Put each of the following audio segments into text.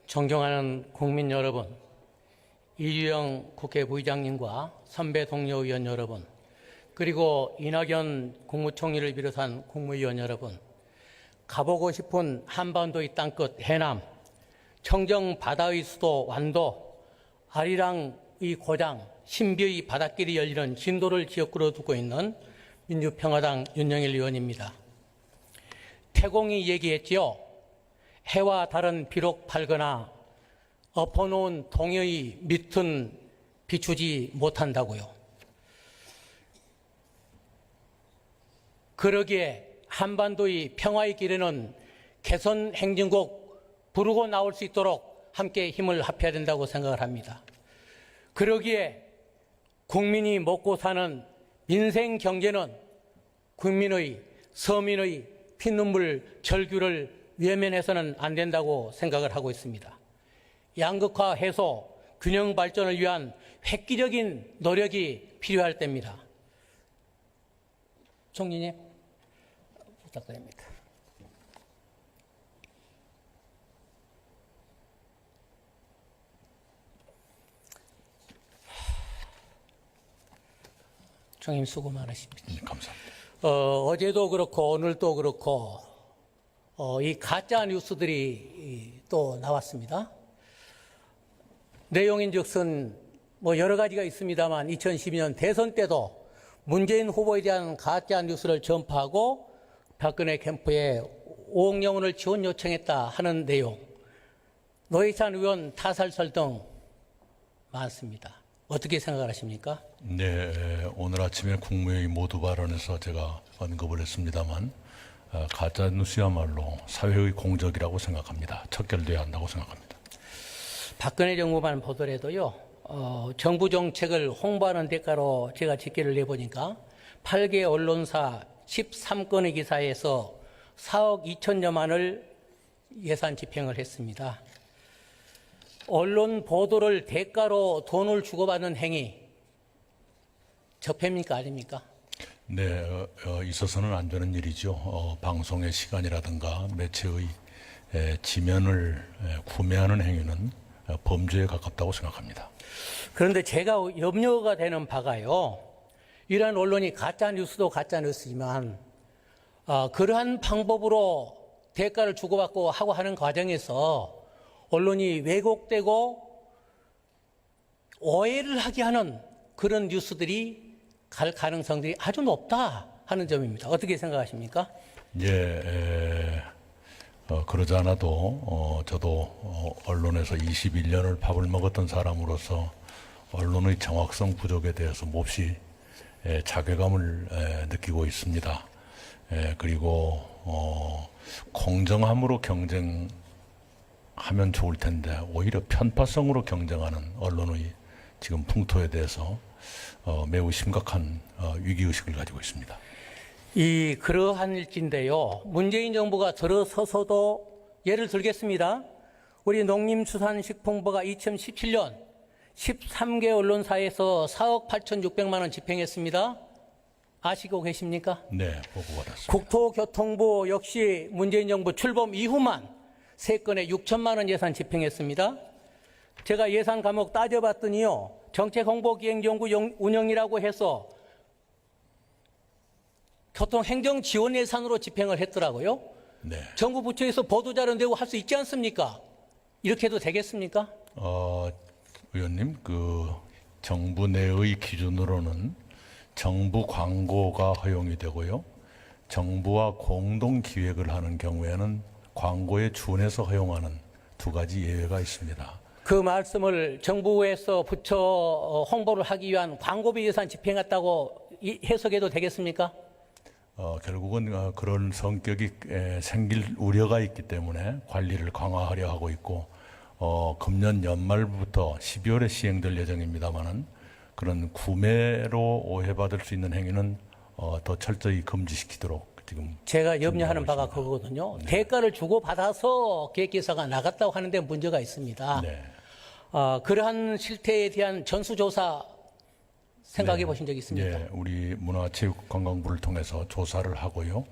존경하는 국민 여러분, 이주영 국회 부의장님과 선배 동료 의원 여러분, 그리고 이낙연 국무총리를 비롯한 국무위원 여러분, 가보고 싶은 한반도의 땅끝 해남, 청정 바다의 수도 완도, 아리랑의 고장, 신비의 바닷길이 열리는 진도를 지역구로 두고 있는 민주평화당 윤영일 의원입니다. 태공이 얘기했지요. 해와 달은 비록 밝거나 엎어놓은 동해의 밑은 비추지 못한다고요. 그러기에 한반도의 평화의 길에는 개선 행진곡 부르고 나올 수 있도록 함께 힘을 합해야 된다고 생각을 합니다. 그러기에 국민이 먹고 사는 민생 경제는 국민의 서민의 피눈물 절규를 외면해서는 안 된다고 생각을 하고 있습니다. 양극화 해소, 균형 발전을 위한 획기적인 노력이 필요할 때입니다. 총리님, 부탁드립니다. 총님 수고 많으십니다. 감사합니다. 어제도 그렇고 오늘도 그렇고 이 가짜 뉴스들이 또 나왔습니다. 내용인즉슨 여러 가지가 있습니다만 2012년 대선 때도 문재인 후보에 대한 가짜 뉴스를 전파하고 박근혜 캠프에 5억 영원을 지원 요청했다 하는 내용, 노회찬 의원 타살설 등 많습니다. 어떻게 생각을 하십니까? 네, 오늘 아침에 국무회의 모두 발언에서 제가 언급을 했습니다만 가짜 뉴스야말로 사회의 공적이라고 생각합니다. 척결돼야 한다고 생각합니다. 박근혜 정부만 보더라도요, 정부 정책을 홍보하는 대가로 제가 집계를 내보니까 8개 언론사 13건의 기사에서 4억 2천여만을 예산 집행을 했습니다. 언론 보도를 대가로 돈을 주고받는 행위, 적폐입니까 아닙니까? 네, 있어서는 안 되는 일이죠. 방송의 시간이라든가 매체의 지면을 구매하는 행위는 범죄에 가깝다고 생각합니다. 그런데 제가 염려가 되는 바가요, 이러한 언론이 가짜 뉴스도 가짜 뉴스지만 그러한 방법으로 대가를 주고받고 하고 하는 과정에서 언론이 왜곡되고 오해를 하게 하는 그런 뉴스들이 갈 가능성들이 아주 높다 하는 점입니다. 어떻게 생각하십니까? 예, 그러지 않아도 저도 언론에서 21년을 밥을 먹었던 사람으로서 언론의 정확성 부족에 대해서 몹시 자괴감을 느끼고 있습니다. 그리고 공정함으로 경쟁하면 좋을 텐데 오히려 편파성으로 경쟁하는 언론의 지금 풍토에 대해서 매우 심각한 위기의식을 가지고 있습니다. 그러한 일진데요. 문재인 정부가 들어서서도 예를 들겠습니다. 우리 농림수산식품부가 2017년 13개 언론사에서 4억 8,600만 원 집행했습니다. 아시고 계십니까? 네, 보고 받았습니다. 국토교통부 역시 문재인 정부 출범 이후만 3건에 6천만 원 예산 집행했습니다. 제가 예산 과목 따져봤더니요, 정책홍보기획연구 운영이라고 해서 교통행정지원 예산으로 집행을 했더라고요. 네. 정부 부처에서 보도자료 내고 할 수 있지 않습니까? 이렇게 해도 되겠습니까? 의원님, 정부 내의 기준으로는 정부 광고가 허용이 되고요. 정부와 공동 기획을 하는 경우에는 광고에 준해서 허용하는 두 가지 예외가 있습니다. 그 말씀을 정부에서 부처 홍보를 하기 위한 광고비 예산 집행했다고 해석해도 되겠습니까? 결국은 그런 성격이 생길 우려가 있기 때문에 관리를 강화하려 하고 있고 금년 연말부터 12월에 시행될 예정입니다만은 그런 구매로 오해받을 수 있는 행위는 더 철저히 금지시키도록 지금 제가 염려하는 바가 그거거든요. 네. 대가를 주고 받아서 계획기사가 나갔다고 하는데 문제가 있습니다. 네. 그러한 실태에 대한 전수조사 생각해 보신 적 있습니까? 네, 우리 문화체육관광부를 통해서 조사를 하고요.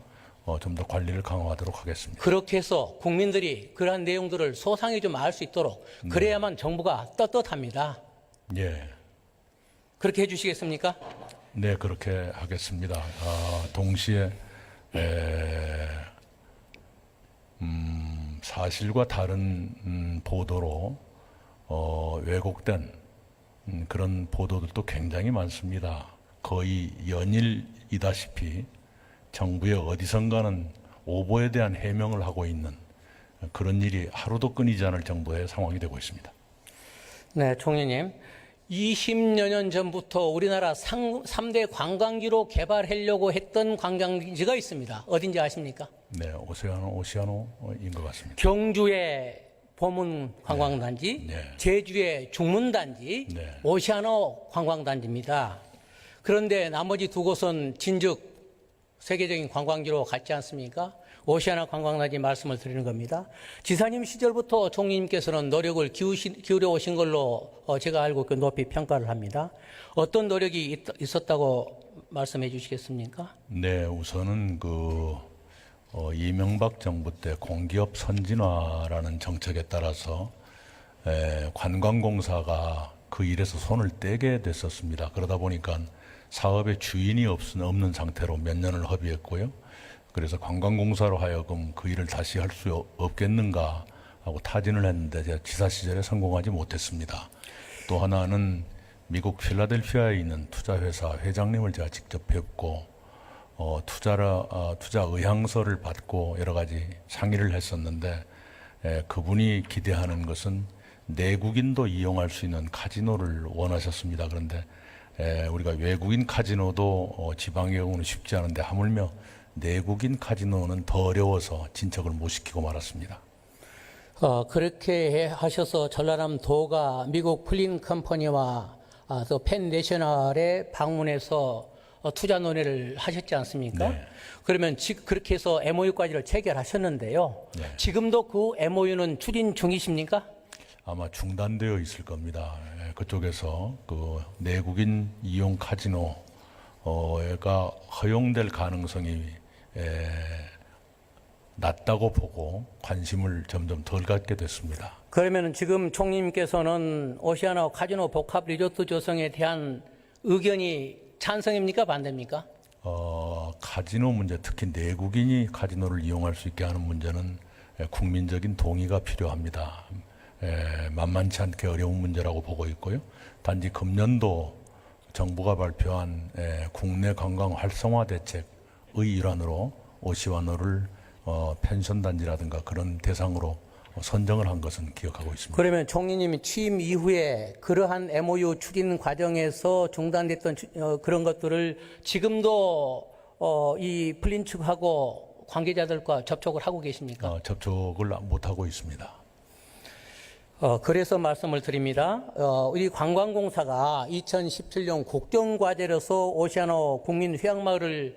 좀 더 관리를 강화하도록 하겠습니다. 그렇게 해서 국민들이 그러한 내용들을 소상히 좀 알 수 있도록 그래야만 정부가 떳떳합니다. 예. 그렇게 해주시겠습니까? 네, 그렇게 하겠습니다. 동시에 사실과 다른 보도로 왜곡된 그런 보도들도 굉장히 많습니다. 거의 연일이다시피 정부의 어디선가는 오보에 대한 해명을 하고 있는 그런 일이 하루도 끊이지 않을 정도의 상황이 되고 있습니다. 네, 총리님. 20여 년 전부터 우리나라 3대 관광지로 개발하려고 했던 관광지가 있습니다. 어딘지 아십니까? 네, 오시아노인 것 같습니다. 경주의 보문 관광단지, 네. 제주의 중문단지, 네. 오시아노 관광단지입니다. 그런데 나머지 두 곳은 진즉 세계적인 관광지로 갔지 않습니까? 오시아나 관광단지 말씀을 드리는 겁니다. 지사님 시절부터 총리님께서는 노력을 기울여 오신 걸로 제가 알고 높이 평가를 합니다. 어떤 노력이 있었다고 말씀해 주시겠습니까? 네, 우선은 이명박 정부 때 공기업 선진화라는 정책에 따라서 관광공사가 그 일에서 손을 떼게 됐었습니다. 그러다 보니까 사업의 주인이 없는 상태로 몇 년을 허비했고요. 그래서 관광공사로 하여금 그 일을 다시 할 수 없겠는가 하고 타진을 했는데 제가 지사 시절에 성공하지 못했습니다. 또 하나는 미국 필라델피아에 있는 투자회사 회장님을 제가 직접 뵙고 투자 의향서를 받고 여러 가지 상의를 했었는데 그분이 기대하는 것은 내국인도 이용할 수 있는 카지노를 원하셨습니다. 그런데 우리가 외국인 카지노도 지방의 경우는 쉽지 않은데 하물며 내국인 카지노는 더 어려워서 진척을 못 시키고 말았습니다. 그렇게 하셔서 전라남 도가 미국 플린 컴퍼니와 또 펜 내셔널에 방문해서 투자 논의를 하셨지 않습니까? 네. 그러면 그렇게 해서 MOU까지를 체결하셨는데요. 네. 지금도 그 MOU는 추진 중이십니까? 아마 중단되어 있을 겁니다. 그쪽에서 그 내국인 이용 카지노가 허용될 가능성이 낮다고 보고 관심을 점점 덜 갖게 됐습니다. 그러면 지금 총리님께서는 오시아나 카지노 복합 리조트 조성에 대한 의견이 찬성입니까? 반대입니까? 카지노 문제, 특히 내국인이 카지노를 이용할 수 있게 하는 문제는 국민적인 동의가 필요합니다. 만만치 않게 어려운 문제라고 보고 있고요. 단지 금년도 정부가 발표한 국내 관광 활성화 대책의 일환으로 오시아노를 펜션 단지라든가 그런 대상으로 선정을 한 것은 기억하고 있습니다. 그러면 총리님이 취임 이후에 그러한 MOU 추진 과정에서 중단됐던 그런 것들을 지금도 이 플린 측하고 관계자들과 접촉을 하고 계십니까? 접촉을 못하고 있습니다. 그래서 말씀을 드립니다. 우리 관광공사가 2017년 국정과제로서 오시아노 국민휴양마을을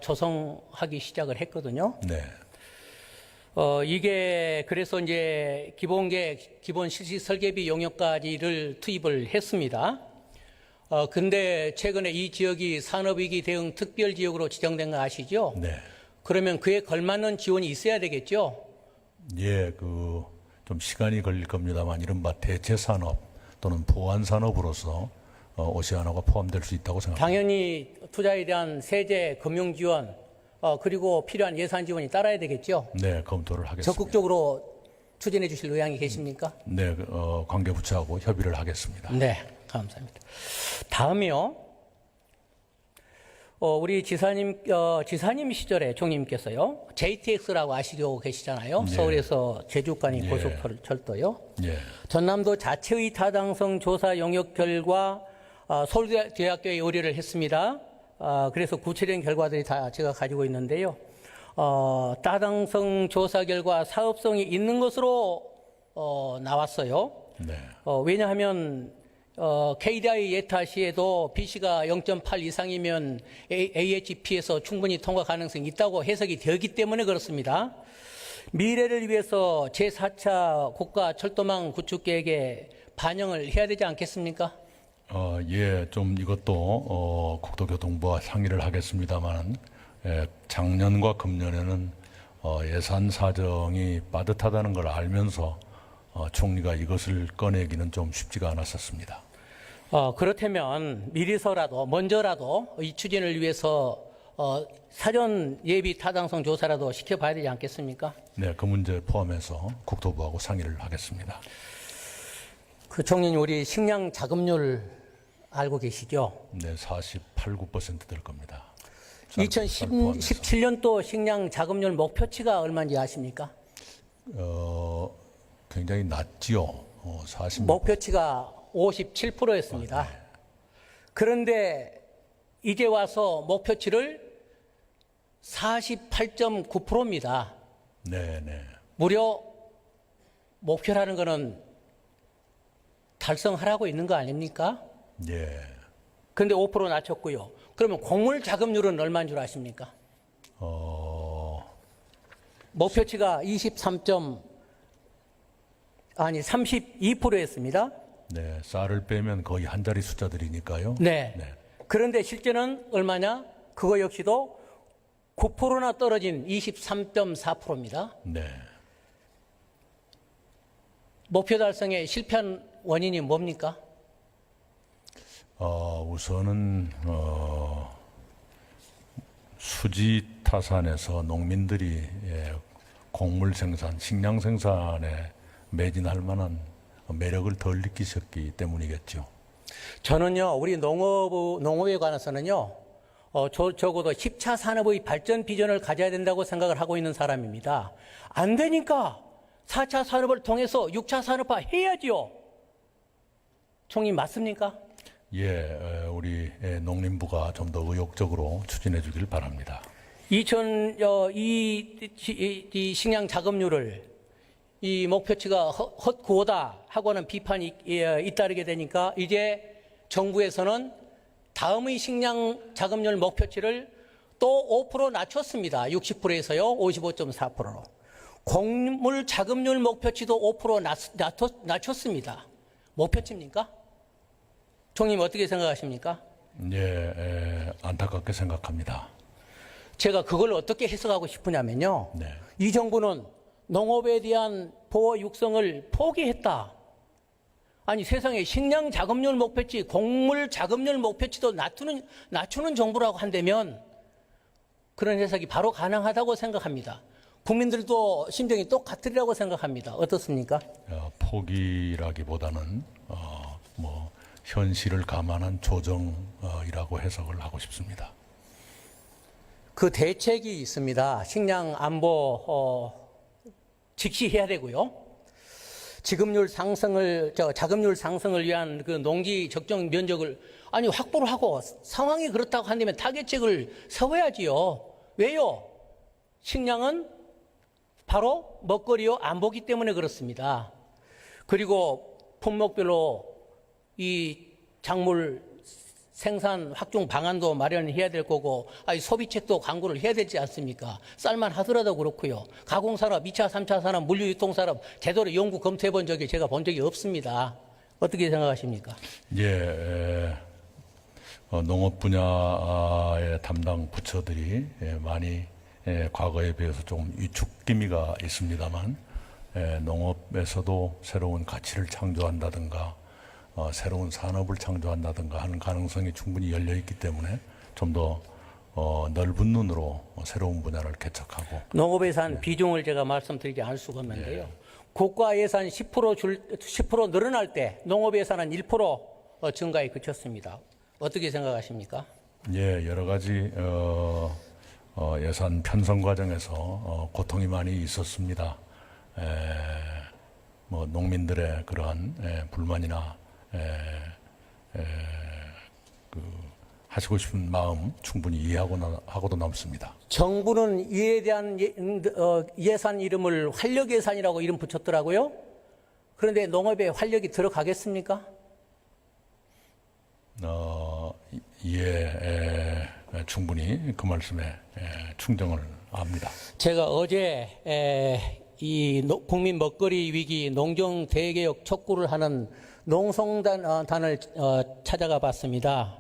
조성하기 시작을 했거든요. 네. 이게 그래서 이제 기본 실시 설계비 용역까지를 투입을 했습니다. 근데 최근에 이 지역이 산업위기 대응 특별지역으로 지정된 거 아시죠? 네. 그러면 그에 걸맞는 지원이 있어야 되겠죠? 예, 좀 시간이 걸릴 겁니다만 이른바 대체산업 또는 보완산업으로서 오시아노가 포함될 수 있다고 생각합니다. 당연히 투자에 대한 세제, 금융 지원, 그리고 필요한 예산 지원이 따라야 되겠죠? 네, 검토를 하겠습니다. 적극적으로 추진해 주실 의향이 계십니까? 네, 관계부처하고 협의를 하겠습니다. 네, 감사합니다. 다음이요. 우리 지사님 시절에 총리님께서요, JTX라고 아시고 계시잖아요. 예. 서울에서 제주간이 예. 고속철도요. 예. 전남도 자체의 타당성 조사 영역 결과 서울대학교에 의뢰를 했습니다. 그래서 구체적인 결과들이 다 제가 가지고 있는데요. 타당성 조사 결과 사업성이 있는 것으로 나왔어요. 네. 왜냐하면 KDI 예타 시에도 BC가 0.8 이상이면 AHP에서 충분히 통과 가능성이 있다고 해석이 되기 때문에 그렇습니다. 미래를 위해서 제4차 국가철도망 구축 계획에 반영을 해야 되지 않겠습니까? 예, 좀 이것도 국토교통부와 상의를 하겠습니다만 작년과 금년에는 예산 사정이 빠듯하다는 걸 알면서 총리가 이것을 꺼내기는 좀 쉽지가 않았었습니다. 그렇다면 미리서라도 먼저라도 이 추진을 위해서 사전 예비 타당성 조사라도 시켜봐야 되지 않겠습니까? 네, 그 문제 포함해서 국토부하고 상의를 하겠습니다. 그 총리님, 우리 식량 자급률 알고 계시죠? 네, 48, 9% 될 겁니다. 2017년도 식량 자급률 목표치가 얼마인지 아십니까? 굉장히 낮지요. 40. 목표치가 57%였습니다. 네. 그런데 이제 와서 목표치를 48.9%입니다. 네, 네. 무려 목표라는 거는 달성하라고 있는 거 아닙니까? 예. 그런데 5% 낮췄고요. 그러면 곡물 자급률은 얼마인 줄 아십니까? 목표치가 32%였습니다. 네, 쌀을 빼면 거의 한 자리 숫자들이니까요. 네. 네. 그런데 실제는 얼마냐? 그거 역시도 9%나 떨어진 23.4%입니다. 네. 목표 달성에 실패한 원인이 뭡니까? 우선은 수지 타산에서 농민들이 곡물 생산, 식량 생산에 매진할 만한 매력을 덜 느끼셨기 때문이겠죠. 저는요, 우리 농업에 관해서는요, 적어도 10차 산업의 발전 비전을 가져야 된다고 생각을 하고 있는 사람입니다. 안 되니까 4차 산업을 통해서 6차 산업화 해야지요. 총리 맞습니까? 예, 우리 농림부가 좀 더 의욕적으로 추진해 주길 바랍니다. 이 식량 자급률을 이 목표치가 헛구호다 하고는 비판이 잇따르게 되니까 이제 정부에서는 다음의 식량 자급률 목표치를 또 5% 낮췄습니다. 60%에서요 55.4%로. 곡물 자급률 목표치도 5% 낮췄습니다. 목표치입니까? 총님 어떻게 생각하십니까? 예, 안타깝게 생각합니다. 제가 그걸 어떻게 해석하고 싶으냐면요. 네. 이 정부는 농업에 대한 보호 육성을 포기했다. 아니 세상에 식량 자급률 목표치, 곡물 자급률 목표치도 낮추는 정부라고 한다면 그런 해석이 바로 가능하다고 생각합니다. 국민들도 심정이 똑같으리라고 생각합니다. 어떻습니까? 포기라기보다는 현실을 감안한 조정이라고 해석을 하고 싶습니다. 그 대책이 있습니다. 식량 안보 직시해야 되고요. 자급률 상승을 위한 그 농지 적정 면적을 확보를 하고 상황이 그렇다고 한다면 타겟책을 세워야지요. 왜요? 식량은 바로 먹거리요 안보기 때문에 그렇습니다. 그리고 품목별로 이 작물 생산 확충 방안도 마련해야 될 거고 소비책도 광고를 해야 되지 않습니까? 쌀만 하더라도 그렇고요. 가공산업, 2차, 3차 산업, 물류유통산업 제대로 연구 검토해 본 적이 제가 본 적이 없습니다. 어떻게 생각하십니까? 예, 농업 분야의 담당 부처들이 많이 과거에 비해서 조금 위축기미가 있습니다만 농업에서도 새로운 가치를 창조한다든가 새로운 산업을 창조한다든가 하는 가능성이 충분히 열려 있기 때문에 좀 더 넓은 눈으로 새로운 분야를 개척하고 농업 예산 비중을 제가 말씀드리지 않을 수가 없는데요. 국가 예산 10% 늘어날 때 농업 예산은 1% 증가에 그쳤습니다. 어떻게 생각하십니까? 예, 여러 가지 예산 편성 과정에서 고통이 많이 있었습니다. 농민들의 그러한 불만이나 하시고 싶은 마음 충분히 이해하고도 남습니다. 정부는 이에 대한 예산 이름을 활력 예산이라고 이름 붙였더라고요. 그런데 농업에 활력이 들어가겠습니까? 충분히 그 말씀에 충정을 합니다. 제가 어제 이 국민 먹거리 위기 농경 대개혁 촉구를 하는 농성단을 찾아가 봤습니다.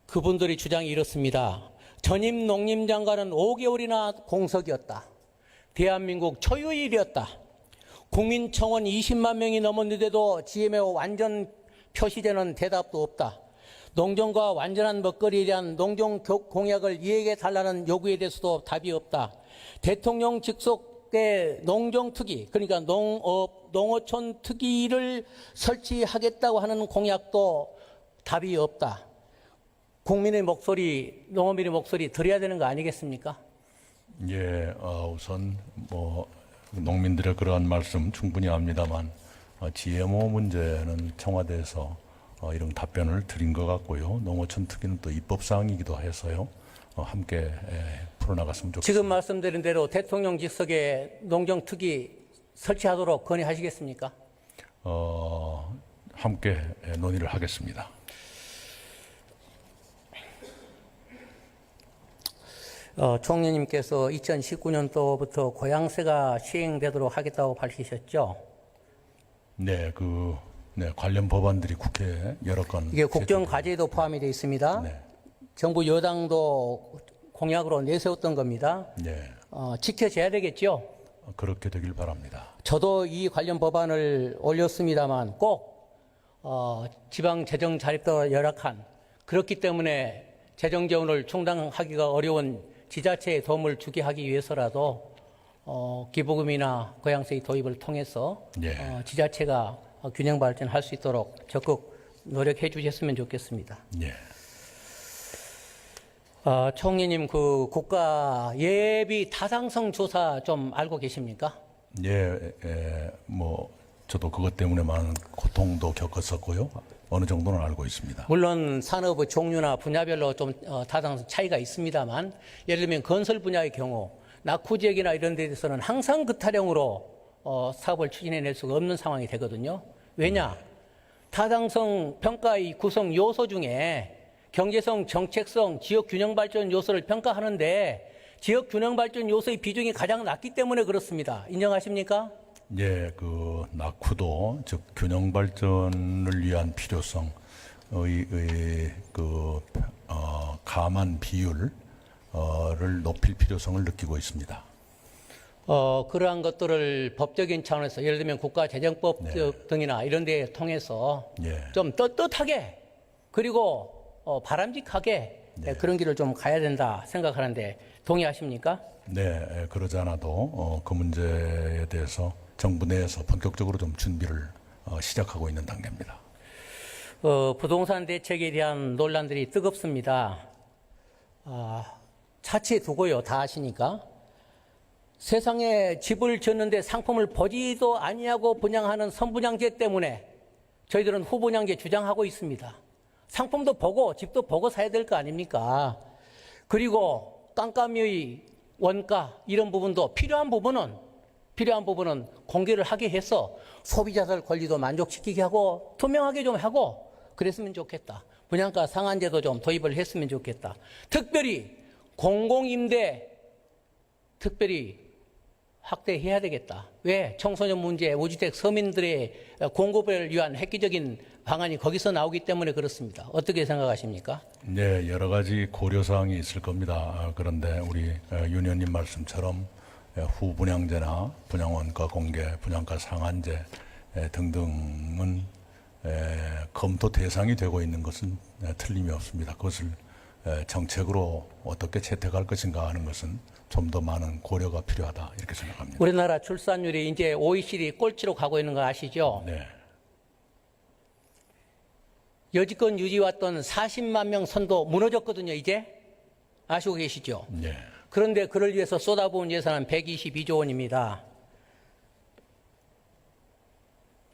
그분들이 주장이 이렇습니다. 전임 농림장관은 5개월이나 공석이었다. 대한민국 초유의 일이었다. 국민청원 20만 명이 넘었는데도 GMO 완전 표시되는 대답도 없다. 농정과 완전한 먹거리에 대한 농정 공약을 이행해 달라는 요구에 대해서도 답이 없다. 대통령 직속의 농정특위, 그러니까 농어촌 특위를 설치하겠다고 하는 공약도 답이 없다. 국민의 목소리, 농어민의 목소리 들어야 되는 거 아니겠습니까? 예, 우선 농민들의 그러한 말씀 충분히 합니다만 GMO 문제는 청와대에서 이런 답변을 드린 것 같고요. 농어촌 특위는 또 입법사항이기도 해서요. 함께 풀어나갔으면 좋겠습니다. 지금 말씀드린 대로 대통령 직속의 농정특위 설치하도록 건의하시겠습니까? 함께 논의를 하겠습니다. 총리님께서 2019년도부터 고양세가 시행되도록 하겠다고 밝히셨죠? 네, 관련 법안들이 국회에 여러 건 이게 국정과제에도 포함이 되어 있습니다. 네. 정부 여당도 공약으로 내세웠던 겁니다. 네, 지켜져야 되겠죠? 그렇게 되길 바랍니다. 저도 이 관련 법안을 올렸습니다만 꼭 지방 재정 자립도 열악한, 그렇기 때문에 재정 지원을 충당하기가 어려운 지자체에 도움을 주게 하기 위해서라도 기부금이나 고양세의 도입을 통해서 예. 지자체가 균형 발전할 수 있도록 적극 노력해 주셨으면 좋겠습니다. 예. 총리님, 그 국가 예비 타당성 조사 좀 알고 계십니까? 예, 저도 그것 때문에 많은 고통도 겪었었고요. 어느 정도는 알고 있습니다. 물론 산업의 종류나 분야별로 좀 타당성 차이가 있습니다만, 예를 들면 건설 분야의 경우 낙후 지역이나 이런 데 대해서는 항상 그 타령으로 사업을 추진해낼 수가 없는 상황이 되거든요. 왜냐? 타당성 평가의 구성 요소 중에 경제성, 정책성, 지역균형발전 요소를 평가하는데 지역균형발전 요소의 비중이 가장 낮기 때문에 그렇습니다. 인정하십니까? 예, 낙후도, 즉 균형 발전을 위한 필요성의 감안 비율을 높일 필요성을 느끼고 있습니다. 그러한 것들을 법적인 차원에서 예를 들면 국가재정법 등이나 이런 데 통해서 좀 떳떳하게 그리고 바람직하게 그런 길을 좀 가야 된다 생각하는데 동의하십니까? 네, 그러지 않아도 그 문제에 대해서 정부 내에서 본격적으로 좀 준비를 시작하고 있는 단계입니다. 부동산 대책에 대한 논란들이 뜨겁습니다. 차치해 두고요, 다 아시니까. 세상에 집을 지었는데 상품을 보지도 아니하고 분양하는 선분양제 때문에 저희들은 후분양제 주장하고 있습니다. 상품도 보고 집도 보고 사야 될 거 아닙니까? 그리고 깜깜이의 원가 이런 부분도 필요한 부분은 공개를 하게 해서 소비자들 권리도 만족시키게 하고 투명하게 좀 하고 그랬으면 좋겠다. 분양가 상한제도 좀 도입을 했으면 좋겠다. 특별히 공공임대 특별히 확대해야 되겠다. 왜? 청소년 문제, 무주택 서민들의 공급을 위한 획기적인 방안이 거기서 나오기 때문에 그렇습니다. 어떻게 생각하십니까? 네, 여러 가지 고려사항이 있을 겁니다. 그런데 우리 윤 의원님 말씀처럼 후분양제나 분양원가 공개, 분양가 상한제 등등은 검토 대상이 되고 있는 것은 틀림이 없습니다. 그것을 정책으로 어떻게 채택할 것인가 하는 것은 좀 더 많은 고려가 필요하다 이렇게 생각합니다. 우리나라 출산율이 이제 OECD 꼴찌로 가고 있는 거 아시죠? 네. 여지껏 유지해왔던 40만 명 선도 무너졌거든요, 이제. 아시고 계시죠? 네. 그런데 그를 위해서 쏟아부은 예산은 122조 원입니다.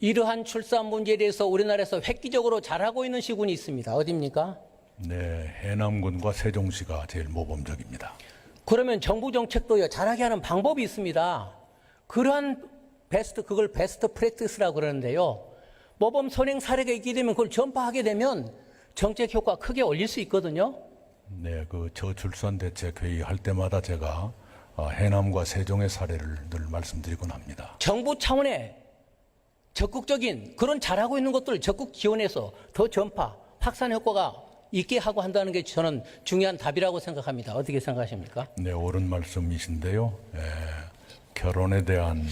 이러한 출산 문제에 대해서 우리나라에서 획기적으로 잘하고 있는 시군이 있습니다. 어디입니까? 네, 해남군과 세종시가 제일 모범적입니다. 그러면 정부 정책도요, 잘하게 하는 방법이 있습니다. 그러한 그걸 베스트 프랙티스라고 그러는데요. 모범 선행 사례가 있게 되면 그걸 전파하게 되면 정책 효과 크게 올릴 수 있거든요. 네, 저출산 대책 회의 할 때마다 제가 해남과 세종의 사례를 늘 말씀드리곤 합니다. 정부 차원의 적극적인 그런 잘하고 있는 것들을 적극 지원해서 더 전파, 확산 효과가 있게 하고 한다는 게 저는 중요한 답이라고 생각합니다. 어떻게 생각하십니까? 네, 옳은 말씀이신데요. 결혼에 대한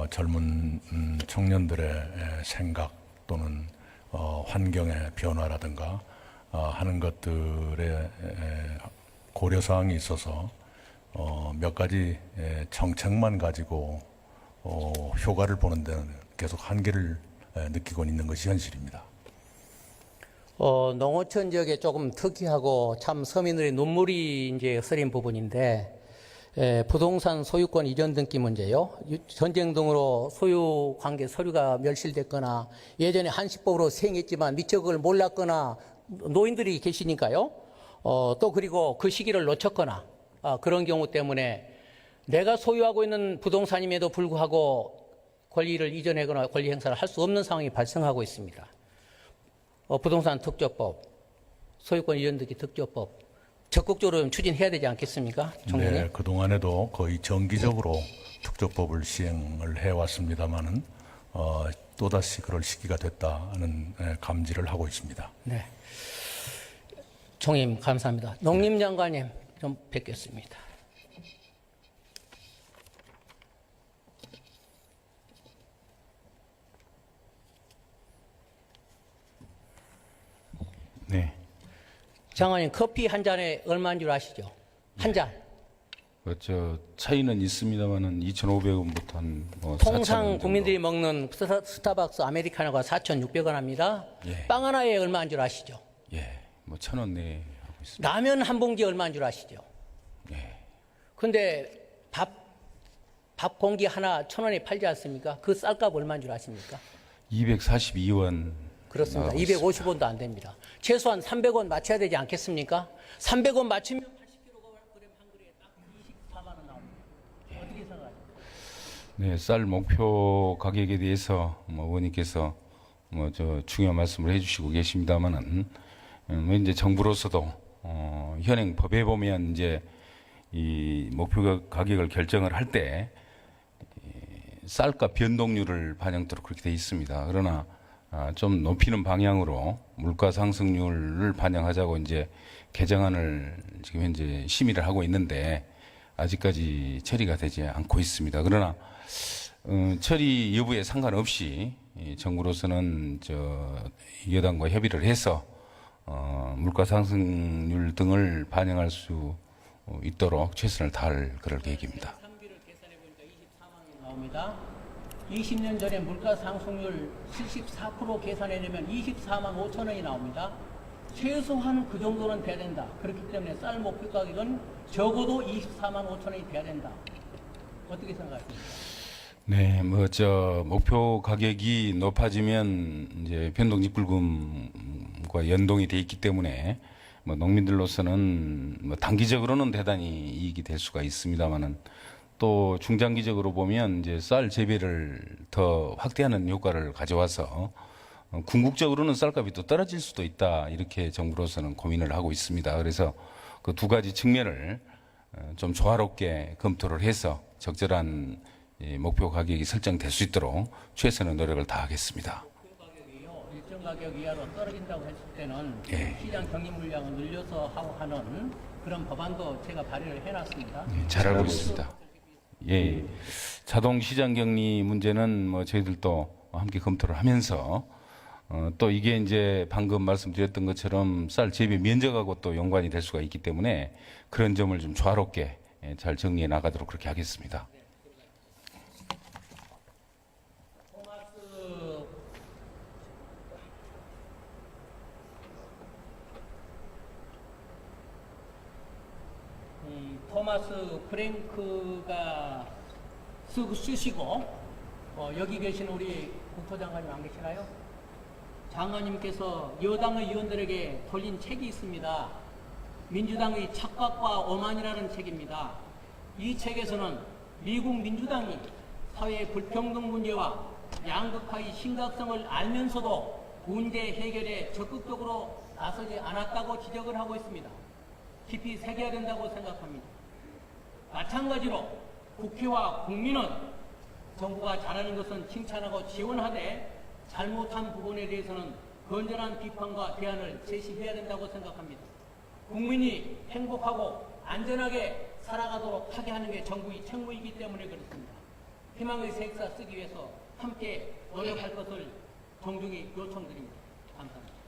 젊은 청년들의 생각 또는 환경의 변화라든가 하는 것들의 고려사항이 있어서 몇 가지 정책만 가지고 효과를 보는 데는 계속 한계를 느끼고 있는 것이 현실입니다. 농어촌 지역에 조금 특이하고 참 서민들의 눈물이 이제 흐린 부분인데, 부동산 소유권 이전 등기 문제요. 전쟁 등으로 소유 관계 서류가 멸실됐거나 예전에 한시법으로 시행했지만 미처 그걸 몰랐거나 노인들이 계시니까요. 또 그리고 그 시기를 놓쳤거나 그런 경우 때문에 내가 소유하고 있는 부동산임에도 불구하고 권리를 이전하거나 권리 행사를 할 수 없는 상황이 발생하고 있습니다. 부동산 특조법, 소유권 이전 등기 특조법 적극적으로 좀 추진해야 되지 않겠습니까, 총장님? 네, 그 동안에도 거의 정기적으로 특조법을 시행을 해왔습니다만은 또다시 그럴 시기가 됐다는 감지를 하고 있습니다. 네, 총님 감사합니다. 농림장관님 좀 뵙겠습니다. 네. 장관님, 커피 한 잔에 얼마인 줄 아시죠? 한 잔. 저 차이는 있습니다만은 2,500원부터 한뭐 통상 국민들이 먹는 스타벅스 아메리카노가 4,600원 합니다. 예. 빵 하나에 얼마인 줄 아시죠? 예, 뭐 1,000원 내에 하고 있습니다. 라면 한 봉지 얼마인 줄 아시죠? 예. 근데 밥 공기 하나 1,000원에 팔지 않습니까? 그 쌀값 얼마인 줄 아십니까? 242원. 그렇습니다. 250원도 안 됩니다. 최소한 300원 맞춰야 되지 않겠습니까? 300원 맞추면 80kg 한 그릇에 딱 24만 원 나옵니다. 어떻게 생각하십니까? 네, 쌀 목표 가격에 대해서 뭐 의원님께서 뭐 저 중요한 말씀을 해주시고 계십니다만은 뭐 이제 정부로서도 현행 법에 보면 이제 이 목표 가격을 결정을 할 때 쌀값 변동률을 반영토록 그렇게 돼 있습니다. 그러나 좀 높이는 방향으로 물가 상승률을 반영하자고 이제 개정안을 지금 현재 심의를 하고 있는데 아직까지 처리가 되지 않고 있습니다. 그러나 처리 여부에 상관없이 정부로서는 여당과 협의를 해서 물가 상승률 등을 반영할 수 있도록 최선을 다할 그럴 계획입니다. 상비를 계산해 보니까 24만 원이 나옵니다. 20년 전에 물가 상승률 74% 계산해내면 24만 5천 원이 나옵니다. 최소한 그 정도는 돼야 된다. 그렇기 때문에 쌀 목표 가격은 적어도 24만 5천 원이 돼야 된다. 어떻게 생각하십니까? 네, 뭐 목표 가격이 높아지면 이제 변동직불금과 연동이 돼 있기 때문에 뭐 농민들로서는 뭐 단기적으로는 대단히 이익이 될 수가 있습니다만은 또 중장기적으로 보면 이제 쌀 재배를 더 확대하는 효과를 가져와서 궁극적으로는 쌀값이 또 떨어질 수도 있다 이렇게 정부로서는 고민을 하고 있습니다. 그래서 그 두 가지 측면을 좀 조화롭게 검토를 해서 적절한 목표 가격이 설정될 수 있도록 최선의 노력을 다하겠습니다. 목표 가격이요, 일정 가격 이하로 떨어진다고 했을 때는 예. 시장 경임 물량을 늘려서 하고 하는 그런 법안도 제가 발의를 해놨습니다. 잘 알고 있습니다. 예, 자동 시장 격리 문제는 뭐 저희들도 함께 검토를 하면서 또 이게 이제 방금 말씀드렸던 것처럼 쌀 재배 면적하고 또 연관이 될 수가 있기 때문에 그런 점을 좀 조화롭게 잘 정리해 나가도록 그렇게 하겠습니다. 토마스 프랭크가 쓰시고 여기 계신 우리 국토장관님 안 계시나요? 장관님께서 여당의 의원들에게 돌린 책이 있습니다. 민주당의 착각과 오만이라는 책입니다. 이 책에서는 미국 민주당이 사회 불평등 문제와 양극화의 심각성을 알면서도 문제 해결에 적극적으로 나서지 않았다고 지적을 하고 있습니다. 깊이 새겨야 된다고 생각합니다. 마찬가지로 국회와 국민은 정부가 잘하는 것은 칭찬하고 지원하되 잘못한 부분에 대해서는 건전한 비판과 대안을 제시해야 된다고 생각합니다. 국민이 행복하고 안전하게 살아가도록 하게 하는 게 정부의 책무이기 때문에 그렇습니다. 희망의 세계사 쓰기 위해서 함께 노력할 것을 정중히 요청드립니다. 감사합니다.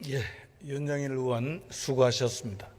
예, 윤영일 의원 수고하셨습니다.